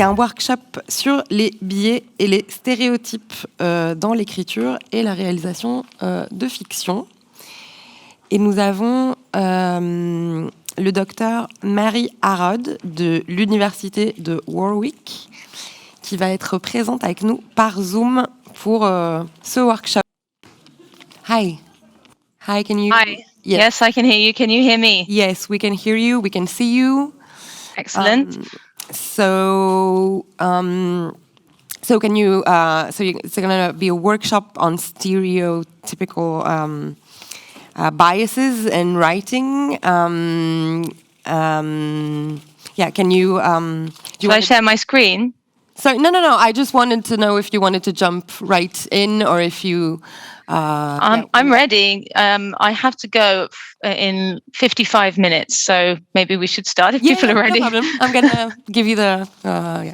c'est un workshop sur les biais et les stéréotypes dans l'écriture et la réalisation de fiction. Et nous avons le Dr Mary Harrod de l'Université de Warwick qui va être présente avec nous par Zoom pour ce workshop. Hi. Hi, can you... Hi. Yes, I can hear you. Can you hear me? Yes, we can hear you. We can see you. Excellent. So can you? It's going to be a workshop on stereotypical biases in writing. Yeah, can you? Shall I share my screen? So no. I just wanted to know if you wanted to jump right in or if you. I'm ready. I have to go in 55 minutes, so maybe we should start if people are ready. No problem. I'm going to give you the...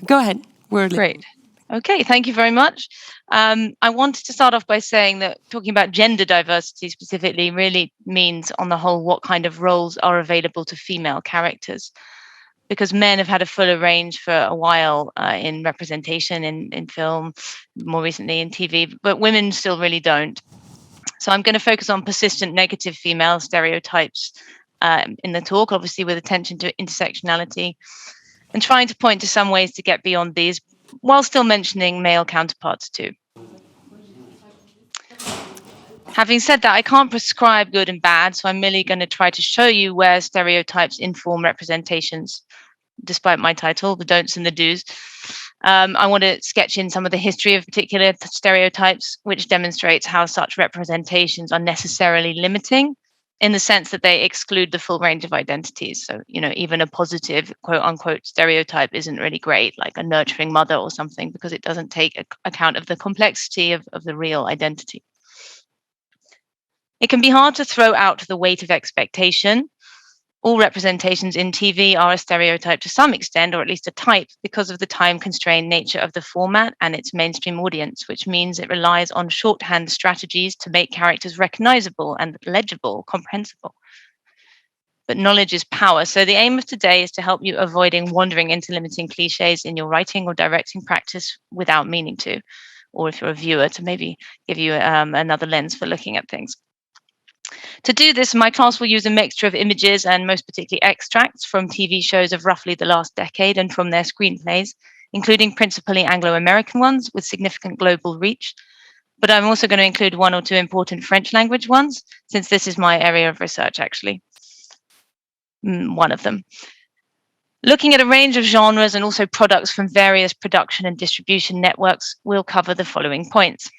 Go ahead. We're Great. Okay, thank you very much. I wanted to start off by saying that talking about gender diversity specifically really means, on the whole, what kind of roles are available to female characters. Because men have had a fuller range for a while in representation in film, more recently in TV, but women still really don't. So I'm going to focus on persistent negative female stereotypes in the talk, obviously with attention to intersectionality, and trying to point to some ways to get beyond these, while still mentioning male counterparts too. Having said that, I can't prescribe good and bad, so I'm merely going to try to show you where stereotypes inform representations, despite my title, the don'ts and the do's. I want to sketch in some of the history of particular stereotypes, which demonstrates how such representations are necessarily limiting, in the sense that they exclude the full range of identities. So, even a positive, quote unquote, stereotype isn't really great, like a nurturing mother or something, because it doesn't take account of the complexity of the real identity. It can be hard to throw out the weight of expectation. All representations in TV are a stereotype to some extent, or at least a type, because of the time-constrained nature of the format and its mainstream audience, which means it relies on shorthand strategies to make characters recognizable and legible, comprehensible. But knowledge is power, so the aim of today is to help you avoiding wandering into limiting cliches in your writing or directing practice without meaning to, or if you're a viewer, to maybe give you another lens for looking at things. To do this, my class will use a mixture of images and most particularly extracts from TV shows of roughly the last decade and from their screenplays, including principally Anglo-American ones with significant global reach. But I'm also going to include one or two important French language ones, since this is my area of research, actually. One of them. Looking at a range of genres and also products from various production and distribution networks, we'll cover the following points.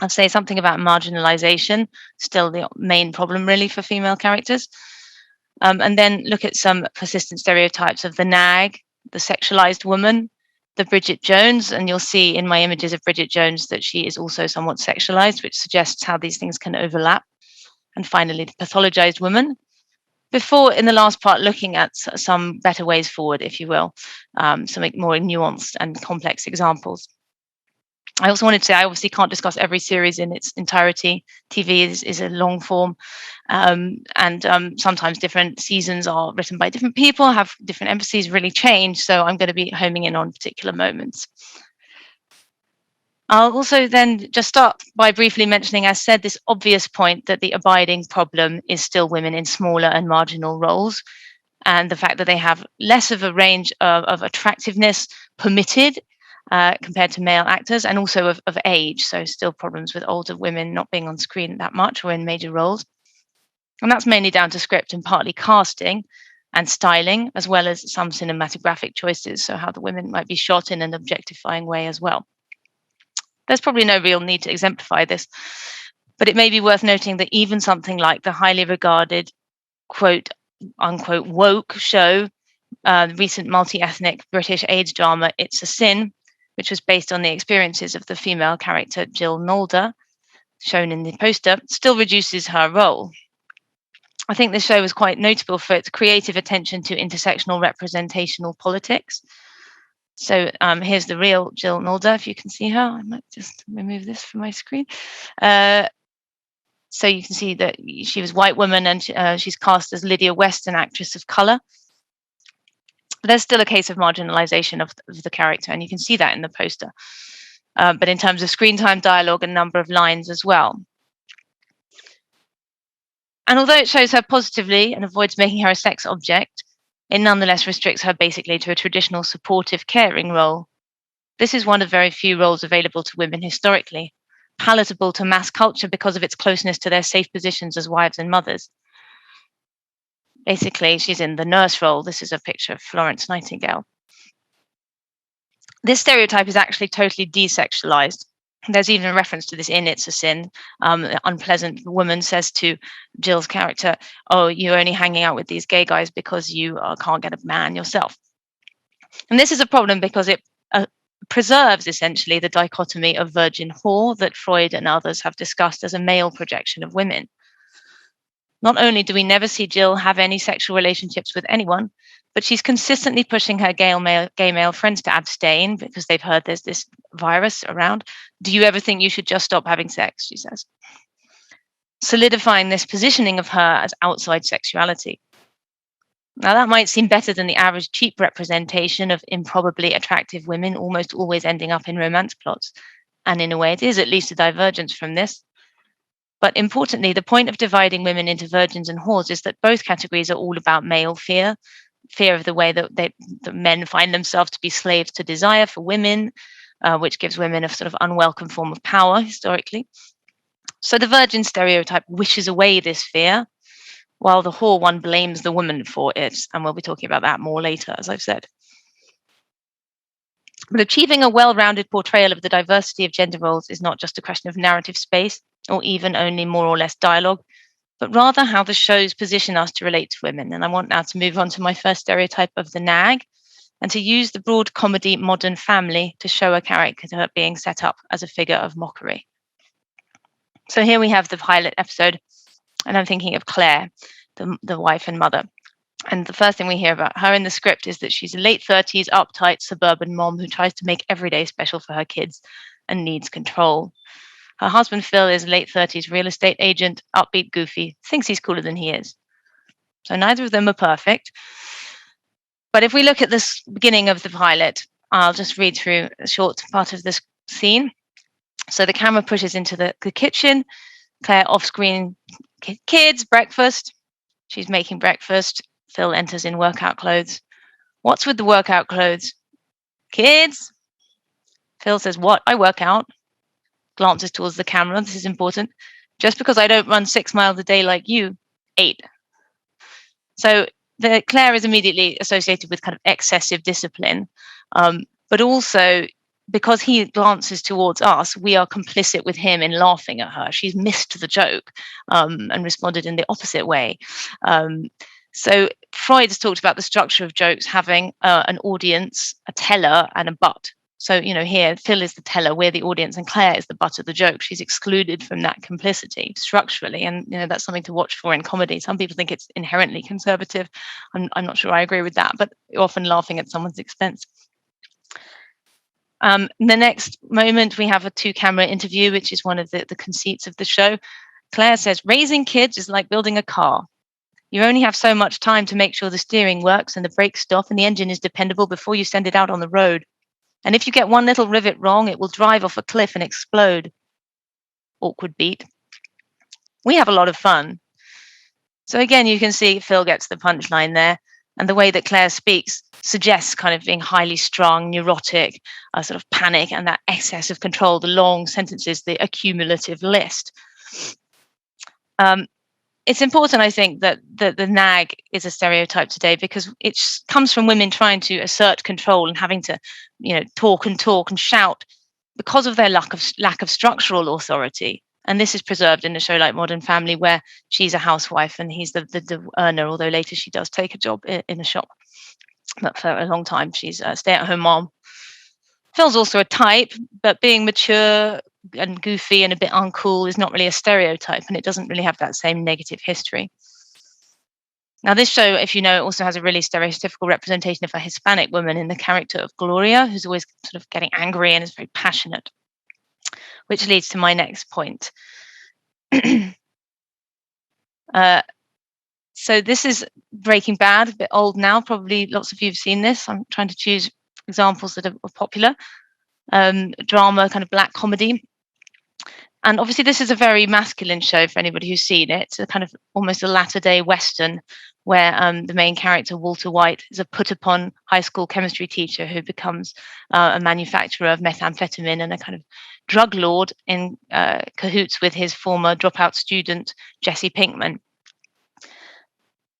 I'll say something about marginalization, still the main problem really for female characters. And then look at some persistent stereotypes of the nag, the sexualized woman, the Bridget Jones, and you'll see in my images of Bridget Jones that she is also somewhat sexualized, which suggests how these things can overlap. And finally, the pathologized woman. Before, in the last part, looking at some better ways forward, if you will, some more nuanced and complex examples. I also wanted to say I obviously can't discuss every series in its entirety. TV is a long form, and sometimes different seasons are written by different people, have different emphases, really change. So I'm going to be homing in on particular moments. I'll also then just start by briefly mentioning, as said, this obvious point that the abiding problem is still women in smaller and marginal roles, and the fact that they have less of a range of attractiveness permitted compared to male actors, and also of age. So still problems with older women not being on screen that much or in major roles. And that's mainly down to script and partly casting and styling, as well as some cinematographic choices. So how the women might be shot in an objectifying way as well. There's probably no real need to exemplify this, but it may be worth noting that even something like the highly regarded, quote unquote, woke show, recent multi-ethnic British AIDS drama, It's a Sin, which was based on the experiences of the female character Jill Nolder, shown in the poster, still reduces her role. I think this show was quite notable for its creative attention to intersectional representational politics. So here's the real Jill Nolder, if you can see her. I might just remove this from my screen. So you can see that she was a white woman, and she's cast as Lydia West, an actress of color. But there's still a case of marginalization of the character, and you can see that in the poster. But in terms of screen time, dialogue, and number of lines as well. And although it shows her positively and avoids making her a sex object, it nonetheless restricts her basically to a traditional supportive, caring role. This is one of very few roles available to women historically, palatable to mass culture because of its closeness to their safe positions as wives and mothers. Basically, she's in the nurse role. This is a picture of Florence Nightingale. This stereotype is actually totally desexualized. There's even a reference to this in It's a Sin. The unpleasant woman says to Jill's character, "Oh, you're only hanging out with these gay guys because you can't get a man yourself." And this is a problem because it preserves essentially the dichotomy of virgin whore that Freud and others have discussed as a male projection of women. Not only do we never see Jill have any sexual relationships with anyone, but she's consistently pushing her gay male friends to abstain because they've heard there's this virus around. "Do you ever think you should just stop having sex?" she says, solidifying this positioning of her as outside sexuality. Now, that might seem better than the average cheap representation of improbably attractive women almost always ending up in romance plots. And in a way, it is at least a divergence from this. But importantly, the point of dividing women into virgins and whores is that both categories are all about male fear of the way that men find themselves to be slaves to desire for women, which gives women a sort of unwelcome form of power historically. So the virgin stereotype wishes away this fear, while the whore one blames the woman for it. And we'll be talking about that more later, as I've said. But achieving a well-rounded portrayal of the diversity of gender roles is not just a question of narrative space, or even only more or less dialogue, but rather how the shows position us to relate to women. And I want now to move on to my first stereotype of the nag, and to use the broad comedy Modern Family to show a character being set up as a figure of mockery. So here we have the pilot episode, and I'm thinking of Claire, the wife and mother. And the first thing we hear about her in the script is that she's a late 30s, uptight suburban mom who tries to make every day special for her kids and needs control. Her husband, Phil, is a late 30s real estate agent, upbeat, goofy, thinks he's cooler than he is. So neither of them are perfect. But if we look at this beginning of the pilot, I'll just read through a short part of this scene. So the camera pushes into the kitchen. Claire off-screen, kids, breakfast. She's making breakfast. Phil enters in workout clothes. "What's with the workout clothes?" "Kids." Phil says, "What? I work out." Glances towards the camera. This is important. "Just because I don't run 6 miles a day like you, 8. So Claire is immediately associated with kind of excessive discipline, but also because he glances towards us, we are complicit with him in laughing at her. She's missed the joke and responded in the opposite way. So Freud has talked about the structure of jokes having an audience, a teller, and a butt. So, here Phil is the teller, we're the audience, and Claire is the butt of the joke. She's excluded from that complicity structurally, and that's something to watch for in comedy. Some people think it's inherently conservative. I'm not sure I agree with that, but often laughing at someone's expense. The next moment, we have a 2-camera interview, which is one of the conceits of the show. Claire says, "Raising kids is like building a car. You only have so much time to make sure the steering works and the brakes stop and the engine is dependable before you send it out on the road. And if you get one little rivet wrong, it will drive off a cliff and explode." Awkward beat. We have a lot of fun. So again, you can see Phil gets the punchline there. And the way that Claire speaks suggests kind of being highly strung, neurotic, sort of panic, and that excess of control, the long sentences, the accumulative list. It's important, I think, that the nag is a stereotype today because it comes from women trying to assert control and having to, talk and shout because of their lack of structural authority. And this is preserved in a show like Modern Family, where she's a housewife and he's the earner, although later she does take a job in a shop. But for a long time, she's a stay-at-home mom. Phil's also a type, but being mature and goofy and a bit uncool is not really a stereotype, and it doesn't really have that same negative history. Now, this show, if you know, also has a really stereotypical representation of a Hispanic woman in the character of Gloria, who's always sort of getting angry and is very passionate, which leads to my next point. So this is Breaking Bad, a bit old now. Probably lots of you have seen this. I'm trying to choose examples that are popular. Drama, kind of black comedy. And obviously this is a very masculine show for anybody who's seen it. It's a kind of almost a latter-day Western where the main character, Walter White, is a put-upon high school chemistry teacher who becomes a manufacturer of methamphetamine and a kind of drug lord in cahoots with his former dropout student, Jesse Pinkman.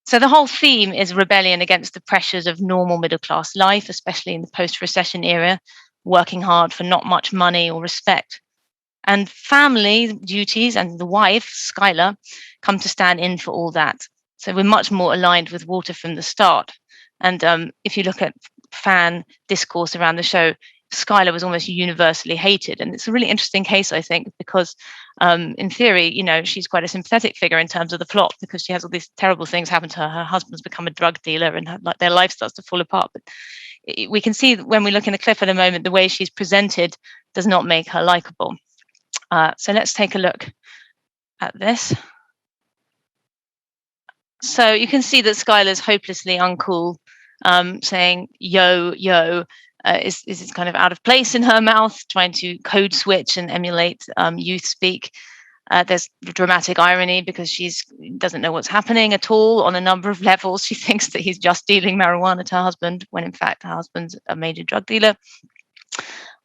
So the whole theme is rebellion against the pressures of normal middle-class life, especially in the post-recession era, working hard for not much money or respect. And family duties and the wife, Skylar, come to stand in for all that. So we're much more aligned with Walter from the start. And if you look at fan discourse around the show, Skylar was almost universally hated. And it's a really interesting case, I think, because in theory, she's quite a sympathetic figure in terms of the plot because she has all these terrible things happen to her. Her husband's become a drug dealer and their life starts to fall apart. But we can see when we look in the clip at a moment, the way she's presented does not make her likable. So let's take a look at this. So you can see that Skylar's hopelessly uncool, saying yo, yo, is kind of out of place in her mouth, trying to code switch and emulate youth speak. There's dramatic irony because she doesn't know what's happening at all on a number of levels. She thinks that he's just dealing marijuana to her husband, when in fact her husband's a major drug dealer.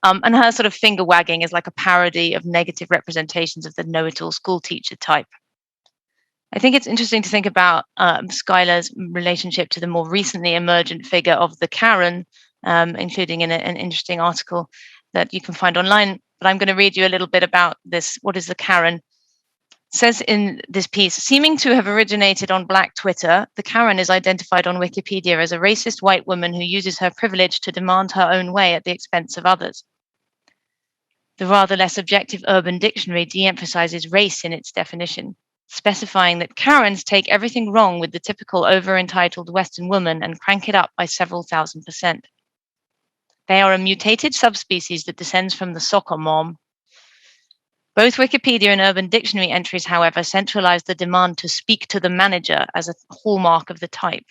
And her sort of finger wagging is like a parody of negative representations of the know-it-all school teacher type. I think it's interesting to think about Skylar's relationship to the more recently emergent figure of the Karen, including in an interesting article that you can find online. But I'm going to read you a little bit about this. What is the Karen? It says in this piece, seeming to have originated on Black Twitter, the Karen is identified on Wikipedia as a racist white woman who uses her privilege to demand her own way at the expense of others. The rather less objective Urban Dictionary de-emphasizes race in its definition, specifying that Karens take everything wrong with the typical over-entitled Western woman and crank it up by several thousand%. They are a mutated subspecies that descends from the soccer mom. Both Wikipedia and Urban Dictionary entries, however, centralize the demand to speak to the manager as a hallmark of the type.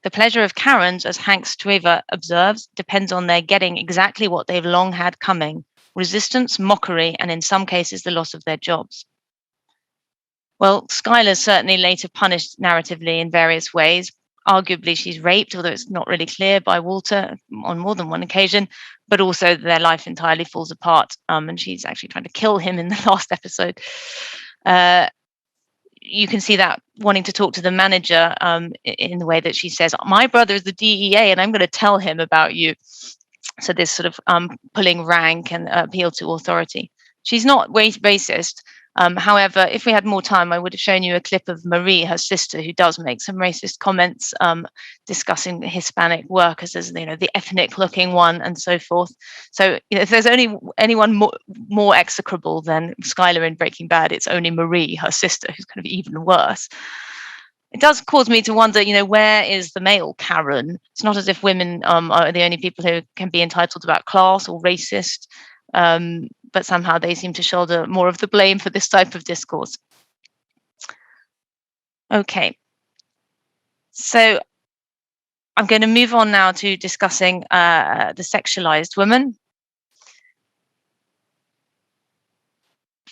The pleasure of Karens, as Hank Straver observes, depends on their getting exactly what they've long had coming: resistance, mockery, and in some cases, the loss of their jobs. Well, Skylar's certainly later punished narratively in various ways. Arguably, she's raped, although it's not really clear, by Walter on more than one occasion, but also their life entirely falls apart, and she's actually trying to kill him in the last episode. You can see that wanting to talk to the manager in the way that she says, my brother is the DEA and I'm going to tell him about you. So this sort of pulling rank and appeal to authority. She's not racist. However, if we had more time, I would have shown you a clip of Marie, her sister, who does make some racist comments discussing the Hispanic workers as the ethnic-looking one and so forth. So if there's anyone more execrable than Skylar in Breaking Bad, it's only Marie, her sister, who's kind of even worse. It does cause me to wonder, where is the male Karen? It's not as if women are the only people who can be entitled about class or racist. But somehow they seem to shoulder more of the blame for this type of discourse. Okay, so I'm going to move on now to discussing the sexualized woman.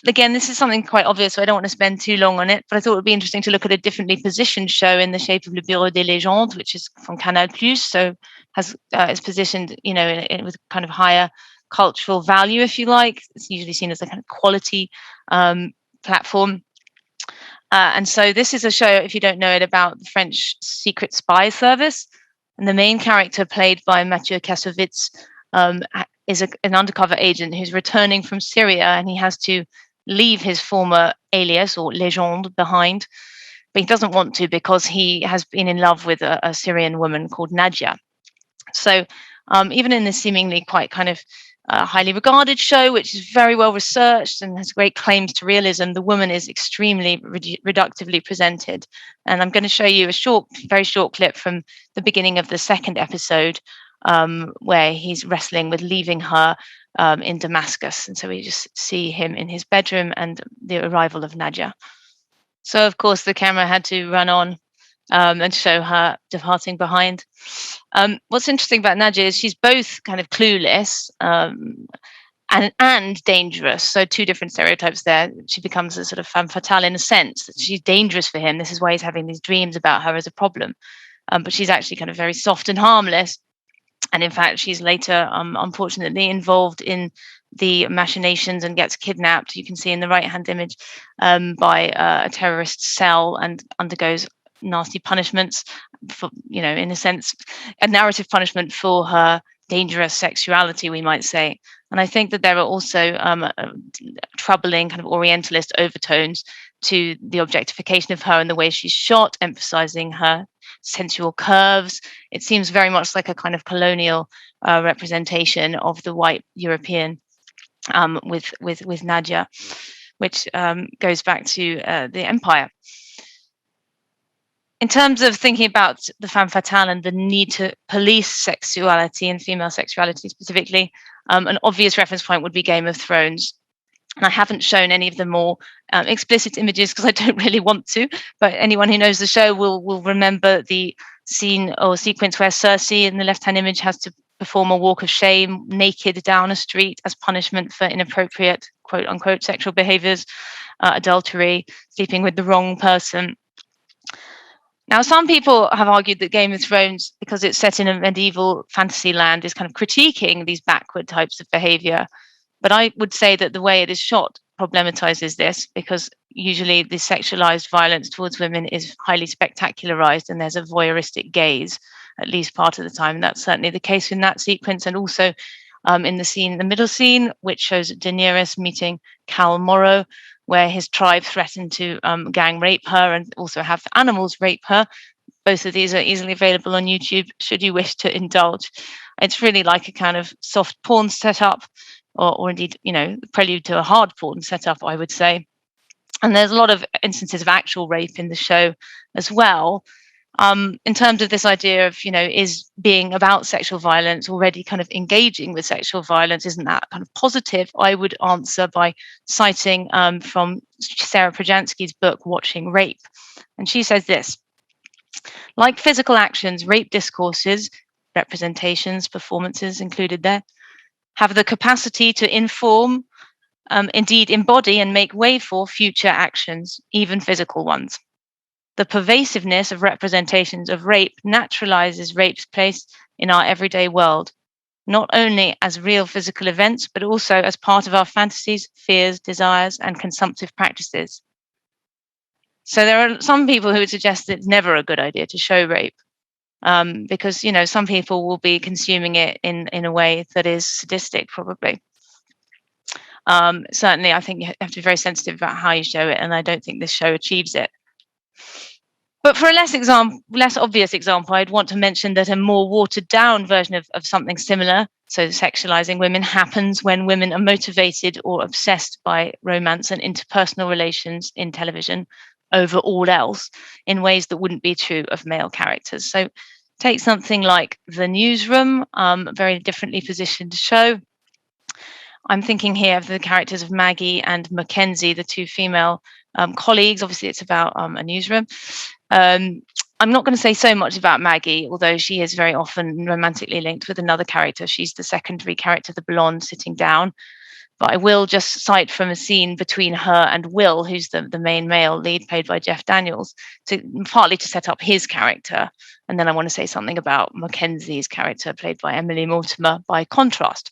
Again, this is something quite obvious, so I don't want to spend too long on it, but I thought it would be interesting to look at a differently positioned show in the shape of Le Bureau des Légendes, which is from Canal+, so is positioned, with kind of higher cultural value, if you like. It's usually seen as a kind of quality platform. And so this is a show, if you don't know it, about the French secret spy service. And the main character, played by Mathieu Kassovitz, is an undercover agent who's returning from Syria, and he has to leave his former alias or légende behind. But he doesn't want to because he has been in love with a Syrian woman called Nadia. So even in this seemingly quite kind of highly regarded show, which is very well researched and has great claims to realism, the woman is extremely reductively presented. And I'm going to show you a very short clip from the beginning of the second episode, where he's wrestling with leaving her in Damascus. And so we just see him in his bedroom and the arrival of Nadia. So, of course, the camera had to run on and show her departing behind. What's interesting about Nadia is she's both kind of clueless and dangerous. So two different stereotypes there. She becomes a sort of femme fatale in a sense that she's dangerous for him. This is why he's having these dreams about her as a problem. But she's actually kind of very soft and harmless. And in fact, she's later, unfortunately, involved in the machinations and gets kidnapped. You can see in the right-hand image by a terrorist cell and undergoes nasty punishments for, in a sense, a narrative punishment for her dangerous sexuality, we might say. And I think that there are also troubling kind of Orientalist overtones to the objectification of her and the way she's shot, emphasizing her sensual curves. It seems very much like a kind of colonial representation of the white European with Nadia, which goes back to the empire. In terms of thinking about the femme fatale and the need to police sexuality and female sexuality specifically, an obvious reference point would be Game of Thrones. And I haven't shown any of the more explicit images because I don't really want to, but anyone who knows the show will remember the scene or sequence where Cersei in the left-hand image has to perform a walk of shame naked down a street as punishment for inappropriate, quote unquote, sexual behaviors, adultery, sleeping with the wrong person. Now, some people have argued that Game of Thrones, because it's set in a medieval fantasy land, is kind of critiquing these backward types of behavior. But I would say that the way it is shot problematizes this, because usually the sexualized violence towards women is highly spectacularized and there's a voyeuristic gaze at least part of the time. And that's certainly the case in that sequence. And also in the middle scene, which shows Daenerys meeting Khal Morrow, where his tribe threatened to gang rape her and also have animals rape her. Both of these are easily available on YouTube should you wish to indulge. It's really like a kind of soft porn setup, or indeed, prelude to a hard porn setup, I would say. And there's a lot of instances of actual rape in the show as well. In terms of this idea of, is being about sexual violence already kind of engaging with sexual violence? Isn't that kind of positive? I would answer by citing from Sarah Projansky's book, Watching Rape. And she says this: like physical actions, rape discourses, representations, performances included there, have the capacity to inform, indeed embody and make way for future actions, even physical ones. The pervasiveness of representations of rape naturalizes rape's place in our everyday world, not only as real physical events, but also as part of our fantasies, fears, desires, and consumptive practices. So there are some people who would suggest that it's never a good idea to show rape, because some people will be consuming it in a way that is sadistic, probably. Certainly, I think you have to be very sensitive about how you show it, and I don't think this show achieves it. But for a less obvious example, I'd want to mention that a more watered down version of something similar, so sexualizing women, happens when women are motivated or obsessed by romance and interpersonal relations in television over all else in ways that wouldn't be true of male characters. So take something like The Newsroom, a very differently positioned show. I'm thinking here of the characters of Maggie and Mackenzie, the two female colleagues. Obviously, it's about a newsroom. I'm not going to say so much about Maggie, although she is very often romantically linked with another character. She's the secondary character, the blonde sitting down. But I will just cite from a scene between her and Will, who's the main male lead, played by Jeff Daniels, partly to set up his character. And then I want to say something about Mackenzie's character, played by Emily Mortimer, by contrast.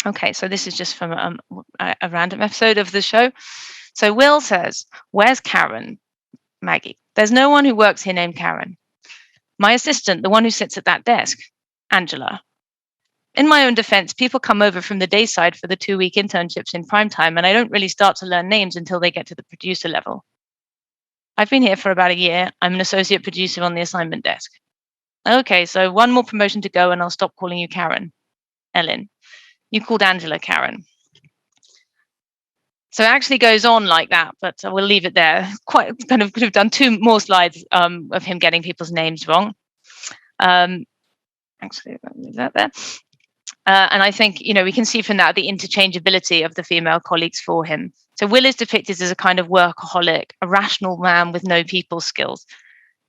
Okay, so this is just from a random episode of the show. So Will says, "Where's Karen?" Maggie: "There's no one who works here named Karen." "My assistant, the one who sits at that desk." Angela: "In my own defense, people come over from the day side for the 2-week internships in prime time, and I don't really start to learn names until they get to the producer level." "I've been here for about a year. I'm an associate producer on the assignment desk." "Okay, so one more promotion to go and I'll stop calling you Karen." Ellen: "You called Angela Karen." So it actually goes on like that, but we'll leave it there. Quite kind of could have done 2 more slides of him getting people's names wrong. Actually, I'll leave that there. And I think, we can see from that the interchangeability of the female colleagues for him. So Will is depicted as a kind of workaholic, a rational man with no people skills.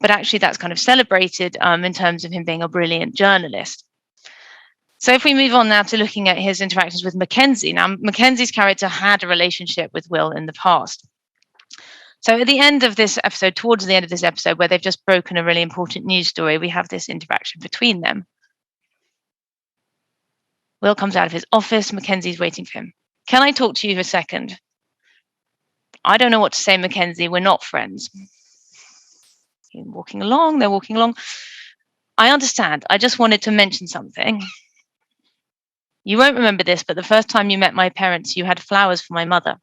But actually that's kind of celebrated in terms of him being a brilliant journalist. So if we move on now to looking at his interactions with Mackenzie. Now, Mackenzie's character had a relationship with Will in the past. So at the end of this episode, towards the end of this episode, where they've just broken a really important news story, we have this interaction between them. Will comes out of his office. Mackenzie's waiting for him. Can I talk to you for a second? I don't know what to say, Mackenzie. We're not friends. They're walking along. I understand. I just wanted to mention something. You won't remember this, but the first time you met my parents, you had flowers for my mother.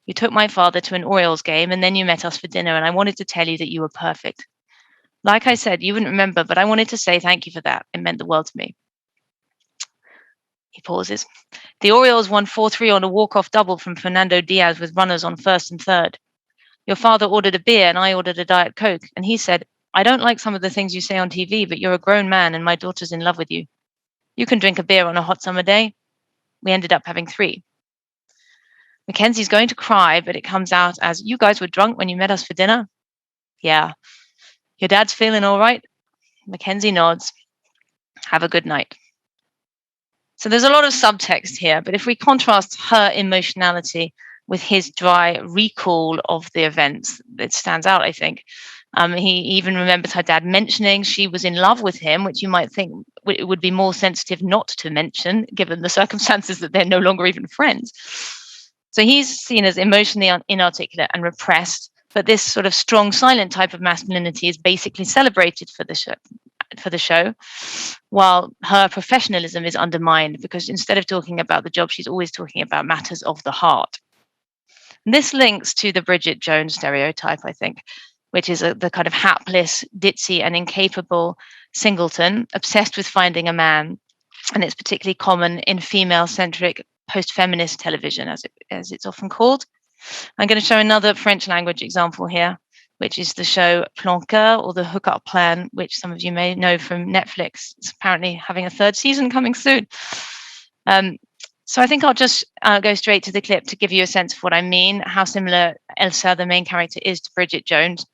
You took my father to an Orioles game, and then you met us for dinner, and I wanted to tell you that you were perfect. Like I said, you wouldn't remember, but I wanted to say thank you for that. It meant the world to me. He pauses. The Orioles won 4-3 on a walk-off double from Fernando Diaz with runners on first and third. Your father ordered a beer, and I ordered a Diet Coke, and he said, I don't like some of the things you say on TV, but you're a grown man, and my daughter's in love with you. You can drink a beer on a hot summer day. We ended up having 3. Mackenzie's going to cry, but it comes out as, you guys were drunk when you met us for dinner? Yeah. Your dad's feeling all right? Mackenzie nods. Have a good night. So there's a lot of subtext here, but if we contrast her emotionality with his dry recall of the events, it stands out, I think. He even remembers her dad mentioning she was in love with him, which you might think it would be more sensitive not to mention, given the circumstances that they're no longer even friends. So he's seen as emotionally inarticulate and repressed, but this sort of strong, silent type of masculinity is basically celebrated for the show, while her professionalism is undermined because instead of talking about the job, she's always talking about matters of the heart. And this links to the Bridget Jones stereotype, I think, which is the kind of hapless, ditzy, and incapable singleton obsessed with finding a man. And it's particularly common in female-centric post-feminist television, as it's often called. I'm going to show another French language example here, which is the show Plonker, or the hookup plan, which some of you may know from Netflix. It's apparently having a 3rd season coming soon. So I think I'll just go straight to the clip to give you a sense of what I mean, how similar Elsa, the main character, is to Bridget Jones.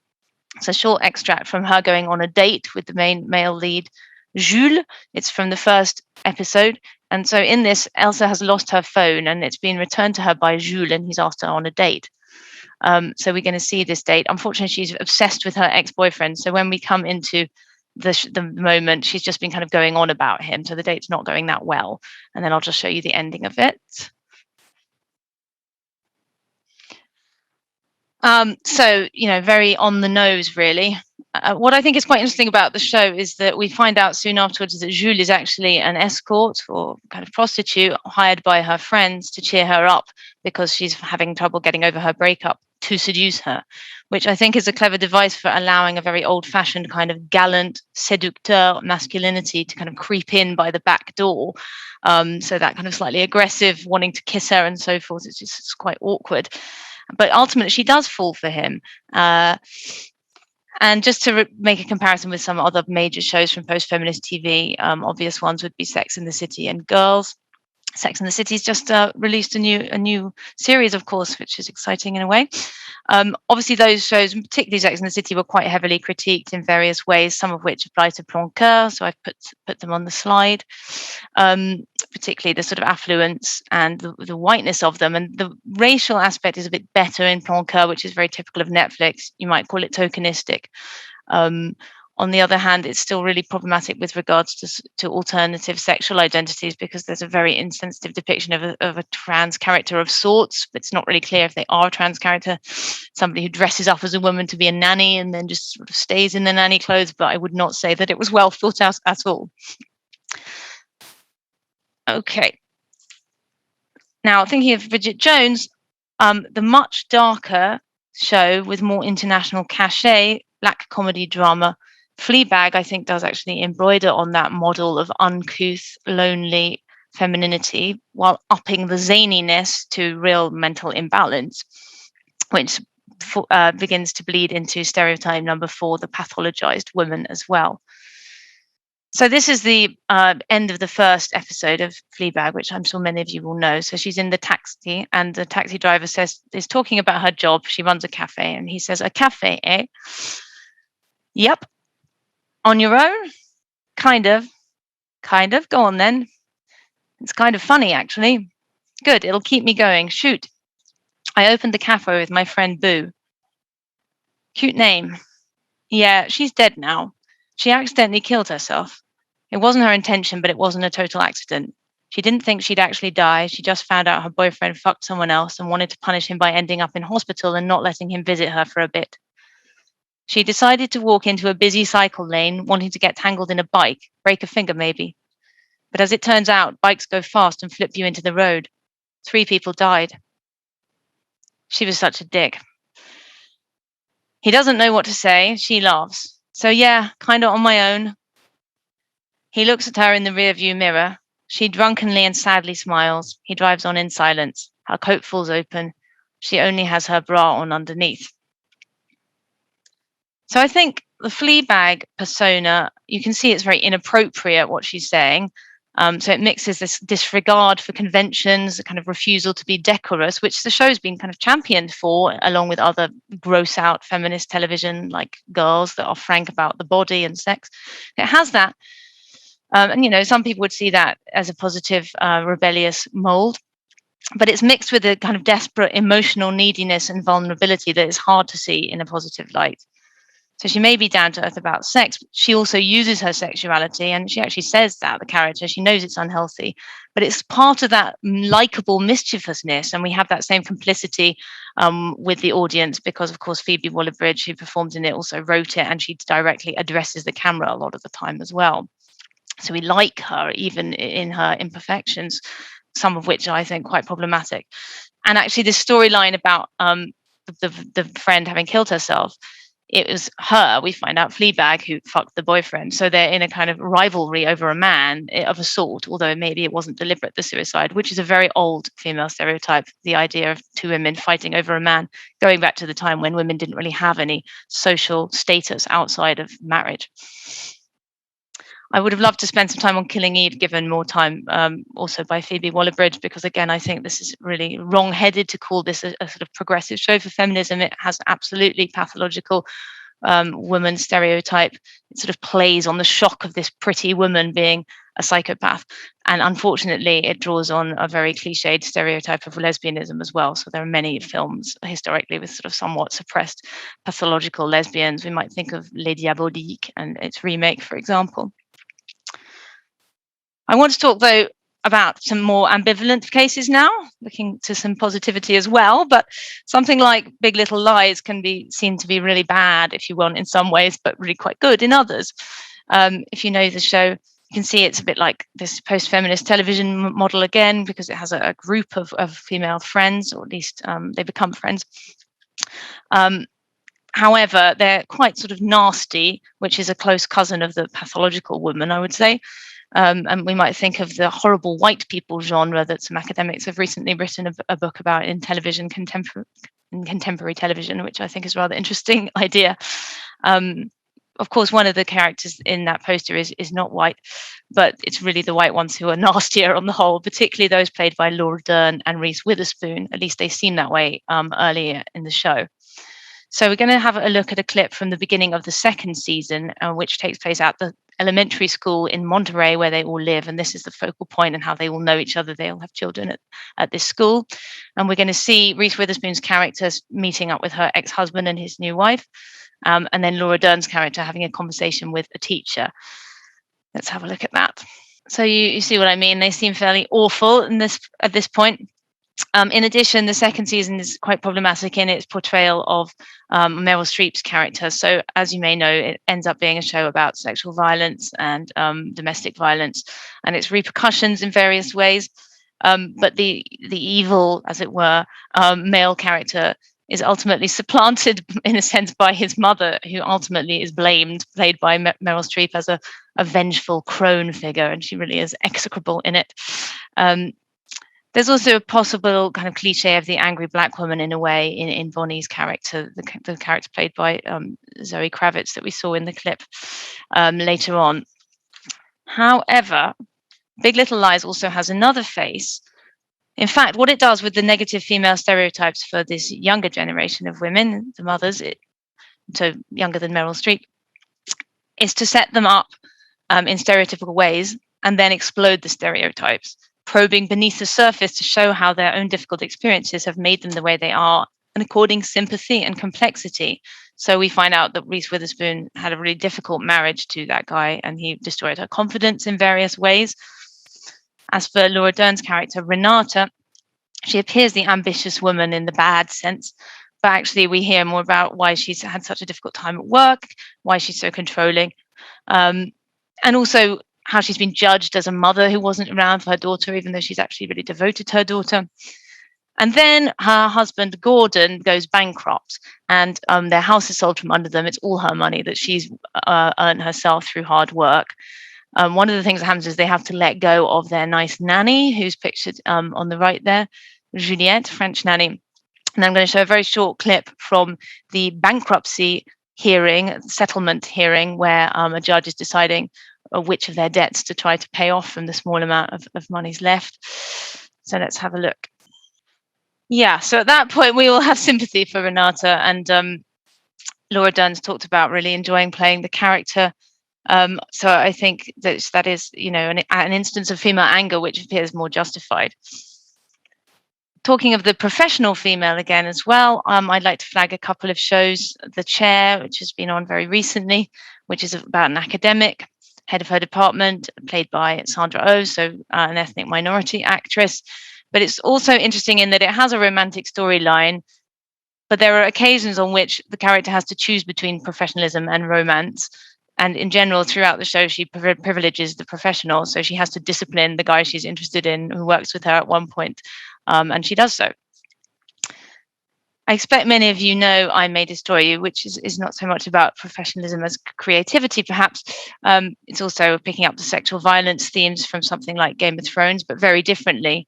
It's a short extract from her going on a date with the main male lead, Jules. It's from the first episode. And so in this, Elsa has lost her phone and it's been returned to her by Jules, and he's asked her on a date. So we're going to see this date. Unfortunately, she's obsessed with her ex-boyfriend. So when we come into the moment, she's just been kind of going on about him. So the date's not going that well. And then I'll just show you the ending of it. So, very on the nose, really. What I think is quite interesting about the show is that we find out soon afterwards that Jules is actually an escort or kind of prostitute hired by her friends to cheer her up because she's having trouble getting over her breakup, to seduce her, which I think is a clever device for allowing a very old-fashioned kind of gallant, séducteur masculinity to kind of creep in by the back door. So that kind of slightly aggressive, wanting to kiss her and so forth, it's quite awkward. But ultimately, she does fall for him. And just to make a comparison with some other major shows from post-feminist TV, obvious ones would be Sex and the City and Girls. Sex and the City's just released a new series, of course, which is exciting in a way. Obviously, those shows, particularly Sex and the City, were quite heavily critiqued in various ways, some of which apply to Plonker, so I've put them on the slide. Particularly the sort of affluence and the whiteness of them. And the racial aspect is a bit better in Plonker, which is very typical of Netflix. You might call it tokenistic. On the other hand, it's still really problematic with regards to alternative sexual identities because there's a very insensitive depiction of a trans character of sorts. It's not really clear if they are a trans character, somebody who dresses up as a woman to be a nanny and then just sort of stays in the nanny clothes. But I would not say that it was well thought out at all. Okay. Now, thinking of Bridget Jones, the much darker show with more international cachet, black comedy drama, Fleabag, I think, does actually embroider on that model of uncouth, lonely femininity while upping the zaniness to real mental imbalance, which begins to bleed into stereotype number 4, the pathologized woman as well. So this is the end of the first episode of Fleabag, which I'm sure many of you will know. So she's in the taxi, and the taxi driver is talking about her job. She runs a cafe, and he says, "A cafe, eh? Yep. On your own? Kind of. Kind of. Go on then. It's kind of funny, actually. Good. It'll keep me going. Shoot. I opened the cafe with my friend Boo. Cute name. Yeah, she's dead now. She accidentally killed herself. It wasn't her intention, but it wasn't a total accident. She didn't think she'd actually die. She just found out her boyfriend fucked someone else and wanted to punish him by ending up in hospital and not letting him visit her for a bit. She decided to walk into a busy cycle lane, wanting to get tangled in a bike, break a finger maybe. But as it turns out, bikes go fast and flip you into the road. 3 people died. She was such a dick." He doesn't know what to say. She laughs. "So yeah, kind of on my own." He looks at her in the rearview mirror. She drunkenly and sadly smiles. He drives on in silence. Her coat falls open. She only has her bra on underneath. So I think the Fleabag persona, you can see it's very inappropriate what she's saying. So it mixes this disregard for conventions, a kind of refusal to be decorous, which the show's been kind of championed for, along with other gross out feminist television like Girls that are frank about the body and sex. It has that. And some people would see that as a positive, rebellious mold. But it's mixed with a kind of desperate emotional neediness and vulnerability that is hard to see in a positive light. So she may be down to earth about sex, but she also uses her sexuality, and she actually says that, the character, she knows it's unhealthy, but it's part of that likable mischievousness, and we have that same complicity with the audience because, of course, Phoebe Waller-Bridge, who performs in it, also wrote it, and she directly addresses the camera a lot of the time as well. So we like her even in her imperfections, some of which I think quite problematic. And actually, this storyline about the friend having killed herself, it was her, we find out, Fleabag, who fucked the boyfriend. So they're in a kind of rivalry over a man of a sort, although maybe it wasn't deliberate, the suicide, which is a very old female stereotype, the idea of 2 women fighting over a man, going back to the time when women didn't really have any social status outside of marriage. I would have loved to spend some time on Killing Eve, given more time, also by Phoebe Waller-Bridge, because again, I think this is really wrong-headed to call this a sort of progressive show for feminism. It has absolutely pathological woman stereotype. It sort of plays on the shock of this pretty woman being a psychopath. And unfortunately, it draws on a very cliched stereotype of lesbianism as well. So there are many films historically with sort of somewhat suppressed pathological lesbians. We might think of Les Diaboliques and its remake, for example. I want to talk, though, about some more ambivalent cases now, looking to some positivity as well. But something like Big Little Lies can be seen to be really bad, if you want, in some ways, but really quite good in others. If you know the show, you can see it's a bit like this post-feminist television model again, because it has a group of female friends, or at least they become friends. However, they're quite sort of nasty, which is a close cousin of the pathological woman, I would say. And we might think of the horrible white people genre that some academics have recently written a book about in television, contemporary television, which I think is a rather interesting idea. Of course, one of the characters in that poster is not white, but it's really the white ones who are nastier on the whole, particularly those played by Laura Dern and Reese Witherspoon. At least they seem that way earlier in the show. So we're going to have a look at a clip from the beginning of the second season, which takes place at the elementary school in Monterey, where they all live. And this is the focal point and how they all know each other. They all have children at this school. And we're going to see Reese Witherspoon's character meeting up with her ex-husband and his new wife. And then Laura Dern's character having a conversation with a teacher. Let's have a look at that. So you see what I mean? They seem fairly awful at this point. In addition, the second season is quite problematic in its portrayal of Meryl Streep's character. So, as you may know, it ends up being a show about sexual violence and domestic violence and its repercussions in various ways. But the evil, as it were, male character is ultimately supplanted, in a sense, by his mother, who ultimately is blamed, played by Meryl Streep, as a vengeful crone figure, and she really is execrable in it. There's also a possible kind of cliche of the angry black woman in a way in Bonnie's character, the character played by Zoe Kravitz that we saw in the clip later on. However, Big Little Lies also has another face. In fact, what it does with the negative female stereotypes for this younger generation of women, the mothers, so younger than Meryl Streep, is to set them up in stereotypical ways and then explode the stereotypes, probing beneath the surface to show how their own difficult experiences have made them the way they are and according sympathy and complexity. So we find out that Reese Witherspoon had a really difficult marriage to that guy and he destroyed her confidence in various ways. As for Laura Dern's character, Renata, she appears the ambitious woman in the bad sense, but actually we hear more about why she's had such a difficult time at work, why she's so controlling, and also how she's been judged as a mother who wasn't around for her daughter, even though she's actually really devoted to her daughter. And then her husband, Gordon, goes bankrupt and their house is sold from under them. It's all her money that she's earned herself through hard work. One of the things that happens is they have to let go of their nice nanny, who's pictured on the right there, Juliette, French nanny. And I'm going to show a very short clip from the bankruptcy hearing, settlement hearing, where a judge is deciding which of their debts to try to pay off from the small amount of money's left. So let's have a look. Yeah, so at that point, we all have sympathy for Renata, and Laura Dern's talked about really enjoying playing the character. So I think that is, an instance of female anger which appears more justified. Talking of the professional female again as well, I'd like to flag a couple of shows. The Chair, which has been on very recently, which is about an academic, head of her department, played by Sandra Oh, so an ethnic minority actress. But it's also interesting in that it has a romantic storyline, but there are occasions on which the character has to choose between professionalism and romance. And in general, throughout the show, she privileges the professional. So she has to discipline the guy she's interested in who works with her at one point. And she does so. I expect many of you know I May Destroy You, which is not so much about professionalism as creativity, perhaps. It's also picking up the sexual violence themes from something like Game of Thrones, but very differently.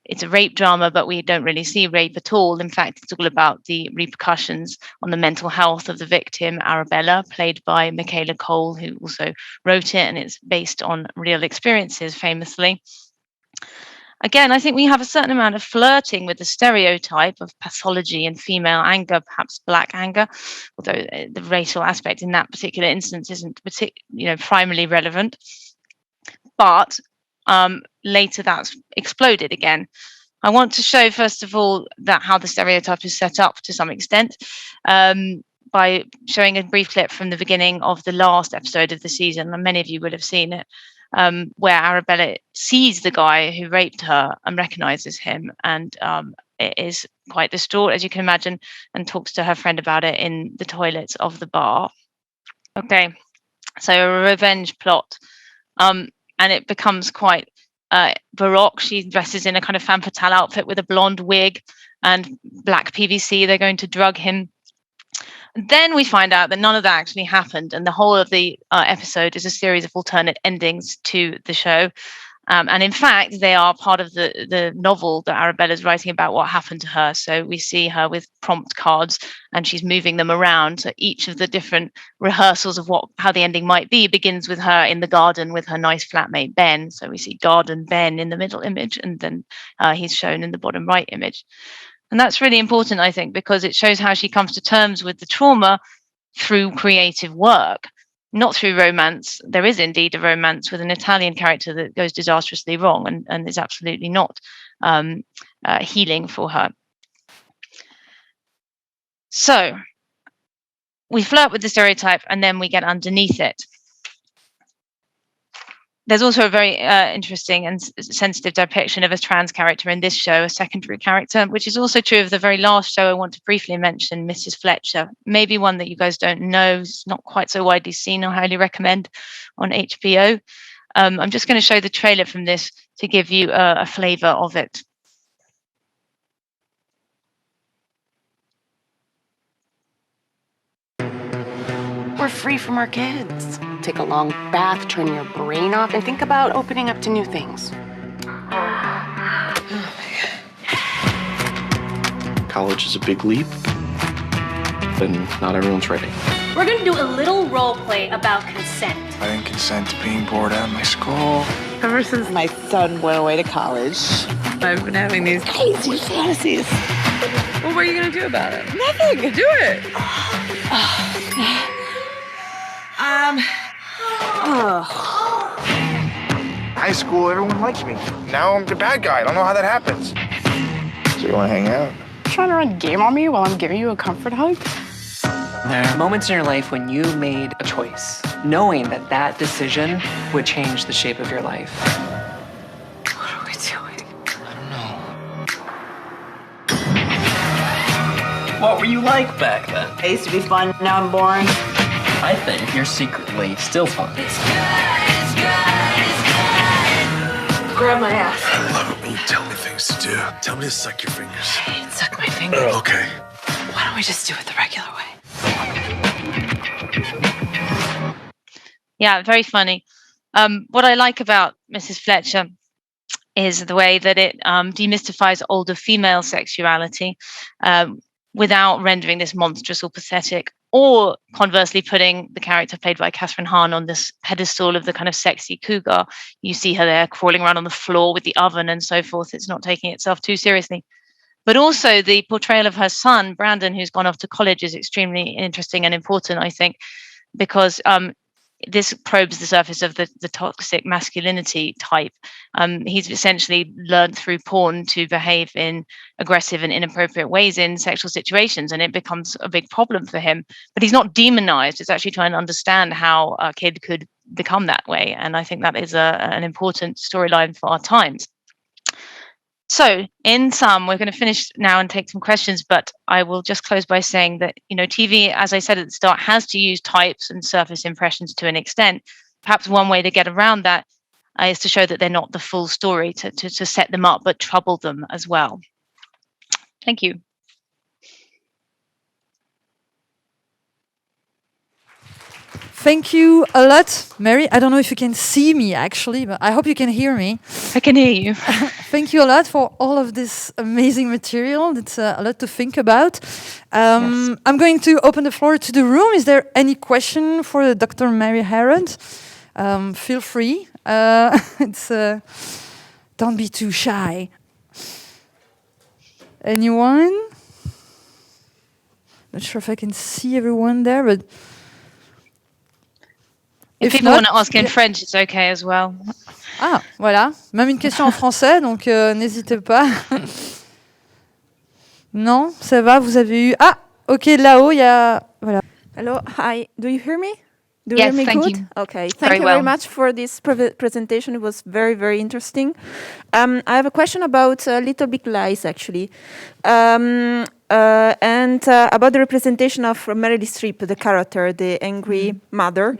It's a rape drama, but we don't really see rape at all. In fact, it's all about the repercussions on the mental health of the victim, Arabella, played by Michaela Cole, who also wrote it, and it's based on real experiences, famously. Again, I think we have a certain amount of flirting with the stereotype of pathology and female anger, perhaps Black anger, although the racial aspect in that particular instance isn't primarily relevant. But later that's exploded again. I want to show, first of all, that how the stereotype is set up to some extent by showing a brief clip from the beginning of the last episode of the season, and many of you will have seen it, where Arabella sees the guy who raped her and recognizes him, and it is quite distraught, as you can imagine, and talks to her friend about it in the toilets of the bar. Okay, so a revenge plot. And it becomes quite baroque. She dresses in a kind of femme fatale outfit with a blonde wig and black PVC. They're going to drug him. Then we find out that none of that actually happened, and the whole of the episode is a series of alternate endings to the show. And in fact, they are part of the novel that Arabella's writing about what happened to her. So we see her with prompt cards and she's moving them around. So each of the different rehearsals of how the ending might be begins with her in the garden with her nice flatmate, Ben. So we see Garden Ben in the middle image, and then he's shown in the bottom right image. And that's really important, I think, because it shows how she comes to terms with the trauma through creative work. Not through romance. There is indeed a romance with an Italian character that goes disastrously wrong and is absolutely not healing for her. So we flirt with the stereotype and then we get underneath it. There's also a very interesting and sensitive depiction of a trans character in this show, a secondary character, which is also true of the very last show I want to briefly mention, Mrs. Fletcher. Maybe one that you guys don't know, it's not quite so widely seen. I highly recommend on HBO. I'm just going to show the trailer from this to give you a flavour of it. We're free from our kids. Take a long bath, turn your brain off, and think about opening up to new things. College is a big leap, and not everyone's ready. We're gonna do a little role play about consent. I didn't consent to being bored out of my school. Ever since my son went away to college, I've been having these crazy fantasies. Well, what are you gonna do about it? Nothing. Do it. High school, everyone likes me. Now I'm the bad guy. I don't know how that happens. So you want to hang out? Trying to run game on me while I'm giving you a comfort hug? There are moments in your life when you made a choice, knowing that that decision would change the shape of your life. What are we doing? I don't know. What were you like back then? I used to be fun, now I'm boring. I think you're secretly still fun. Grab my ass. I love it when you tell me things to do. Tell me to suck your fingers. Suck my finger. Okay. Why don't we just do it the regular way? Yeah, very funny. What I like about Mrs. Fletcher is the way that it demystifies older female sexuality without rendering this monstrous or pathetic, or conversely putting the character played by Catherine Hahn on this pedestal of the kind of sexy cougar. You see her there crawling around on the floor with the oven and so forth. It's not taking itself too seriously. But also the portrayal of her son, Brandon, who's gone off to college, is extremely interesting and important, I think, because this probes the surface of the toxic masculinity type. He's essentially learned through porn to behave in aggressive and inappropriate ways in sexual situations, and it becomes a big problem for him. But he's not demonized. It's actually trying to understand how a kid could become that way. And I think that is an important storyline for our times. So in sum, we're going to finish now and take some questions, but I will just close by saying that, TV, as I said at the start, has to use types and surface impressions to an extent. Perhaps one way to get around that is to show that they're not the full story, to set them up, but trouble them as well. Thank you. Thank you a lot, Mary. I don't know if you can see me, actually, but I hope you can hear me. I can hear you. Thank you a lot for all of this amazing material. It's a lot to think about. Yes. I'm going to open the floor to the room. Is there any question for Dr. Mary Harrod? Feel free. Don't be too shy. Anyone? Not sure if I can see everyone there, but... If people want to ask in French, it's okay as well. Ah, voilà. Même une question en français, donc n'hésitez pas. Non, ça va, vous avez eu... Ah, ok, là-haut, il y a... Voilà. Hello, hi. Do you hear me? Do yes, you hear me thank good? you. Okay, thank you very much for this presentation. It was very, very interesting. I have a question about Little Big Lies, actually. And about the representation of Meryl Streep, the character, the angry mother.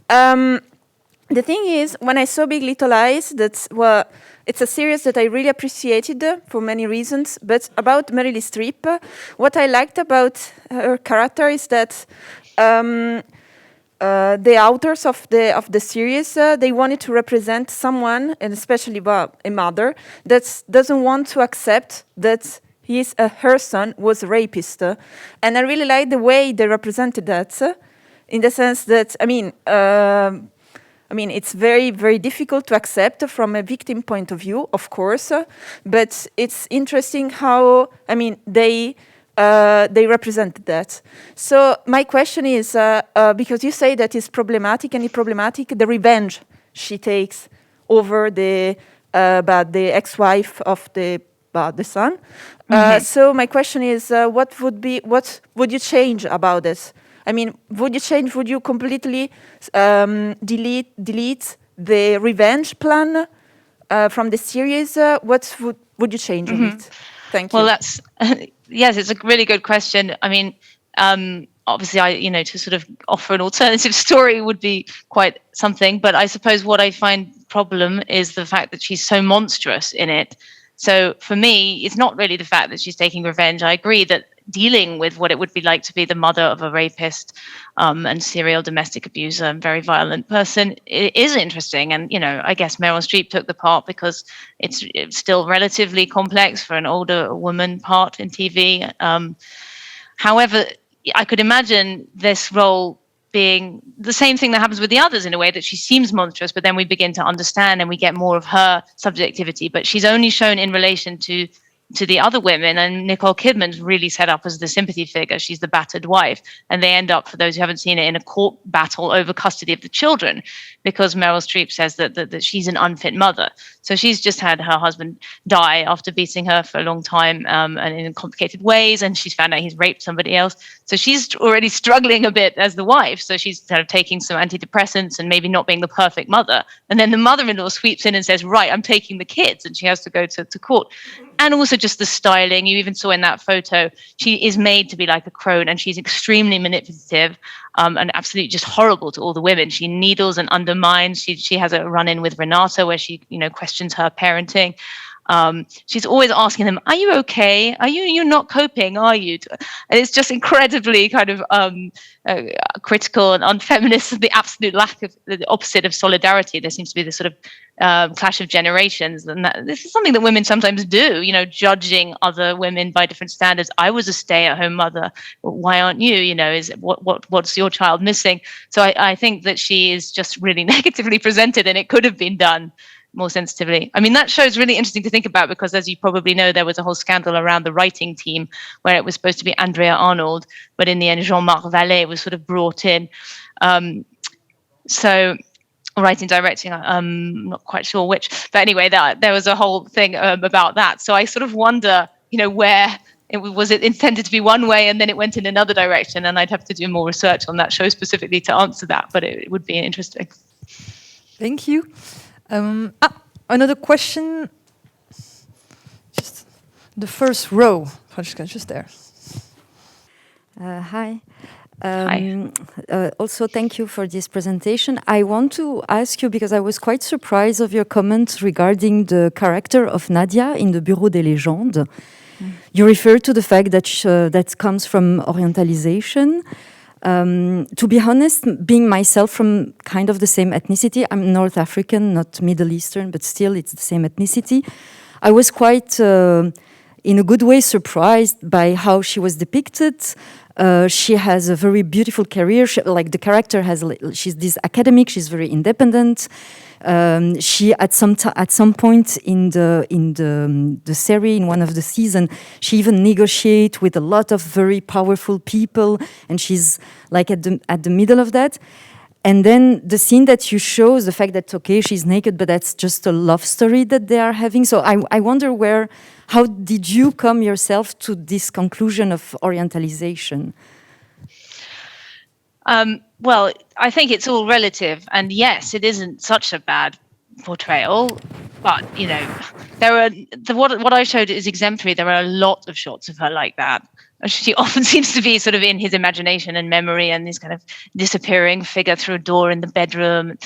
The thing is, when I saw Big Little Lies, it's a series that I really appreciated for many reasons. But about Meryl Streep, what I liked about her character is that the authors of the series they wanted to represent someone, and especially a mother, that doesn't want to accept that her son was a rapist, and I really like the way they represented that. In the sense that, it's very, very difficult to accept from a victim point of view, of course, but it's interesting how, they represented that. So my question is, because you say that it's problematic, the revenge she takes over the ex-wife of the son. So my question is, what would you change about this? Would you completely delete the revenge plan from the series? What would you change on it? Thank you. Well, that's yes, it's a really good question. Obviously, to sort of offer an alternative story would be quite something. But I suppose what I find problem is the fact that she's so monstrous in it. So for me, it's not really the fact that she's taking revenge. I agree that dealing with what it would be like to be the mother of a rapist and serial domestic abuser and very violent person is interesting. And, I guess Meryl Streep took the part because it's still relatively complex for an older woman part in TV. However, I could imagine this role being the same thing that happens with the others in a way, that she seems monstrous, but then we begin to understand and we get more of her subjectivity. But she's only shown in relation to the other women, and Nicole Kidman's really set up as the sympathy figure. She's the battered wife, and they end up, for those who haven't seen it, in a court battle over custody of the children, because Meryl Streep says that she's an unfit mother. So she's just had her husband die after beating her for a long time, and in complicated ways, and she's found out he's raped somebody else. So she's already struggling a bit as the wife. So she's kind of taking some antidepressants and maybe not being the perfect mother. And then the mother-in-law sweeps in and says, right, I'm taking the kids, and she has to go to court. And also just the styling. You even saw in that photo, she is made to be like a crone, and she's extremely manipulative, and absolutely just horrible to all the women. She needles and undermines. She has a run-in with Renata where she, questions her parenting. She's always asking them, are you okay? You're not coping, are you? And it's just incredibly kind of critical and unfeminist, the absolute lack of the opposite of solidarity. There seems to be this sort of clash of generations, and this is something that women sometimes do, judging other women by different standards. I was a stay-at-home mother. Why aren't you? Is what's your child missing? So I think that she is just really negatively presented, and it could have been done more sensitively. I mean, that show is really interesting to think about because, as you probably know, there was a whole scandal around the writing team where it was supposed to be Andrea Arnold, but in the end, Jean-Marc Vallée was sort of brought in. So writing, directing, I'm not quite sure which, but anyway, there was a whole thing about that. So I sort of wonder, where was it intended to be one way and then it went in another direction? And I'd have to do more research on that show specifically to answer that, but it would be interesting. Thank you. Another question. Just the first row. Franziska, just there. Hi. Hi. Also, thank you for this presentation. I want to ask you, because I was quite surprised of your comments regarding the character of Nadia in the Bureau des Légendes. You refer to the fact that that comes from Orientalization. To be honest, being myself from kind of the same ethnicity, I'm North African, not Middle Eastern, but still it's the same ethnicity. I was quite, in a good way, surprised by how she was depicted. She has a very beautiful career. Like the character she's this academic. She's very independent. She at some point in the series, in one of the seasons, she even negotiates with a lot of very powerful people, and she's like at the middle of that. And then the scene that you show is the fact that she's naked, but that's just a love story that they are having. So I wonder how did you come yourself to this conclusion of Orientalization? Well, I think it's all relative, and yes, it isn't such a bad portrayal, but there are what I showed is exemplary. There are a lot of shots of her like that. She often seems to be sort of in his imagination and memory, and this kind of disappearing figure through a door in the bedroom.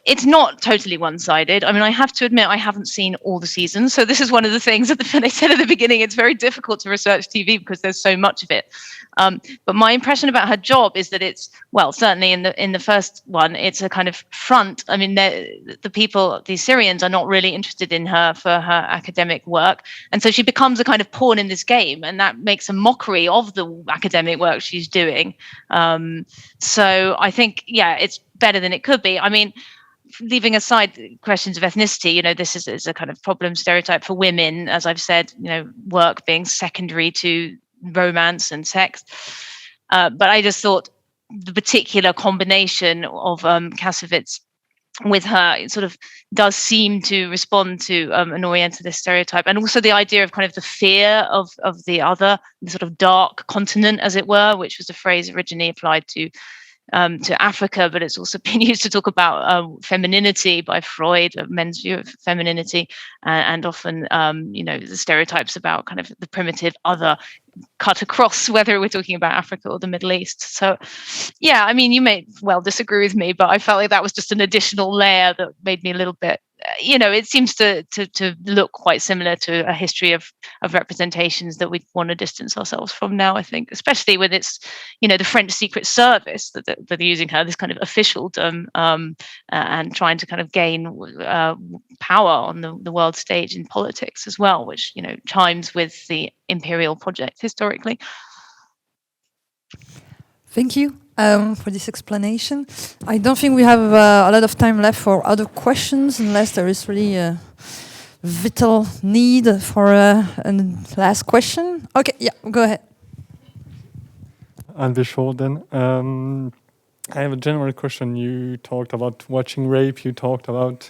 It's not totally one-sided. I mean, I have to admit, I haven't seen all the seasons. So this is one of the things that I said at the beginning. It's very difficult to research TV because there's so much of it. But my impression about her job is that it's, well, certainly in the first one, it's a kind of front. I mean, the Syrians are not really interested in her for her academic work. And so she becomes a kind of pawn in this game. And that makes a mockery of the academic work she's doing. So I think, it's better than it could be. I mean, leaving aside questions of ethnicity, this is a kind of problem stereotype for women, as I've said, work being secondary to romance and sex. But I just thought the particular combination of Kassovitz with her, it sort of does seem to respond to an Orientalist stereotype, and also the idea of kind of the fear of the other, the sort of dark continent, as it were, which was a phrase originally applied to Africa, but it's also been used to talk about femininity by Freud, men's view of femininity, and often, the stereotypes about kind of the primitive other cut across, whether we're talking about Africa or the Middle East. So, I mean, you may well disagree with me, but I felt like that was just an additional layer that made me a little bit, it seems to look quite similar to a history of representations that we want to distance ourselves from now, I think, especially with its, the French Secret Service that are using her, this kind of officialdom, and trying to kind of gain power on the world stage in politics as well, which, chimes with the imperial project historically. Thank you for this explanation. I don't think we have a lot of time left for other questions, unless there is really a vital need for a last question. Okay, yeah, go ahead. I'll be short then. I have a general question. You talked about watching rape. You talked about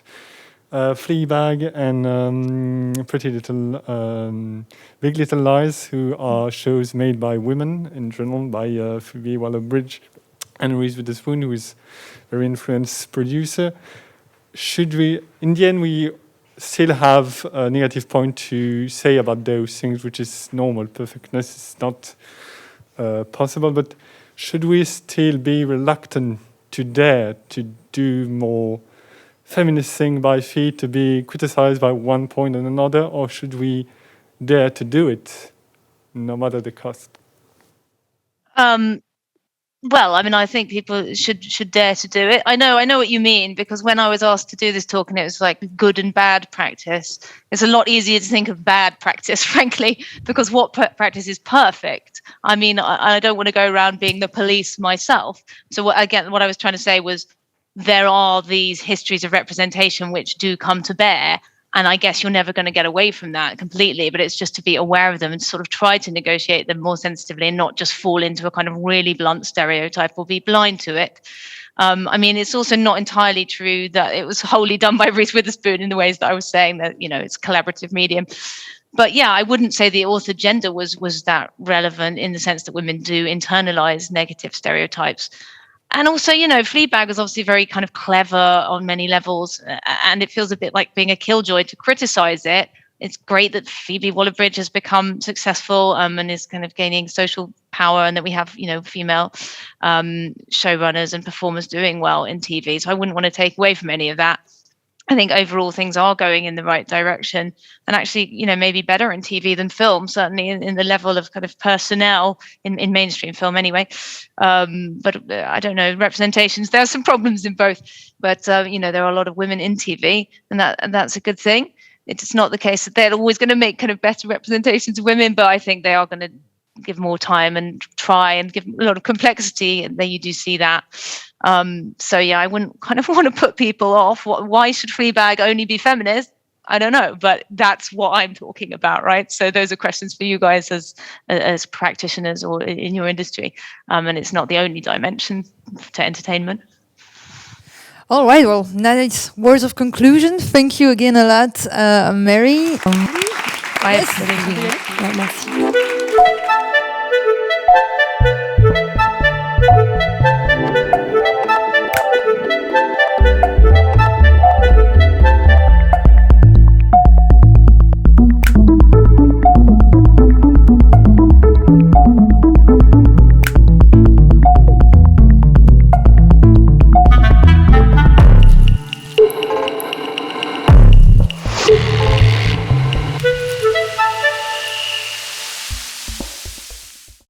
Fleabag and Pretty Little, Big Little Lies, who are shows made by women in general, by Phoebe Waller-Bridge and Reese Witherspoon, who is a very influenced producer. Should we, in the end, we still have a negative point to say about those things, which is normal. Perfectness is not possible, but should we still be reluctant to dare to do more feminist thing by feet, to be criticized by one point and another, or should we dare to do it, no matter the cost? Well, I mean, I think people should dare to do it. I know what you mean, because when I was asked to do this talk and it was like good and bad practice, it's a lot easier to think of bad practice, frankly, because what practice is perfect? I mean, I don't want to go around being the police myself. So what I was trying to say was there are these histories of representation which do come to bear. And I guess you're never going to get away from that completely, but it's just to be aware of them and sort of try to negotiate them more sensitively and not just fall into a kind of really blunt stereotype or be blind to it. I mean, it's also not entirely true that it was wholly done by Reese Witherspoon in the ways that I was saying, that, you know, it's collaborative medium. But yeah, I wouldn't say the author gender was that relevant in the sense that women do internalize negative stereotypes. And also, you know, Fleabag was obviously very kind of clever on many levels, and it feels a bit like being a killjoy to criticize it. It's great that Phoebe Waller-Bridge has become successful and is kind of gaining social power, and that we have, you know, female showrunners and performers doing well in TV. So I wouldn't want to take away from any of that. I think overall things are going in the right direction, and actually, you know, maybe better in TV than film, certainly in the level of kind of personnel in mainstream film anyway. But I don't know, representations, there are some problems in both, but you know, there are a lot of women in TV, and that's a good thing. It's not the case that they're always going to make kind of better representations of women, but I think they are going to give more time and try and give a lot of complexity, and then you do see that. So yeah, I wouldn't kind of want to put people off. Why should Fleabag only be feminist? I don't know, but that's what I'm talking about, right? So those are questions for you guys as practitioners or in your industry, and it's not the only dimension to entertainment. All right, well, nice words of conclusion. Thank you again a lot, Mary. Yes. Merci.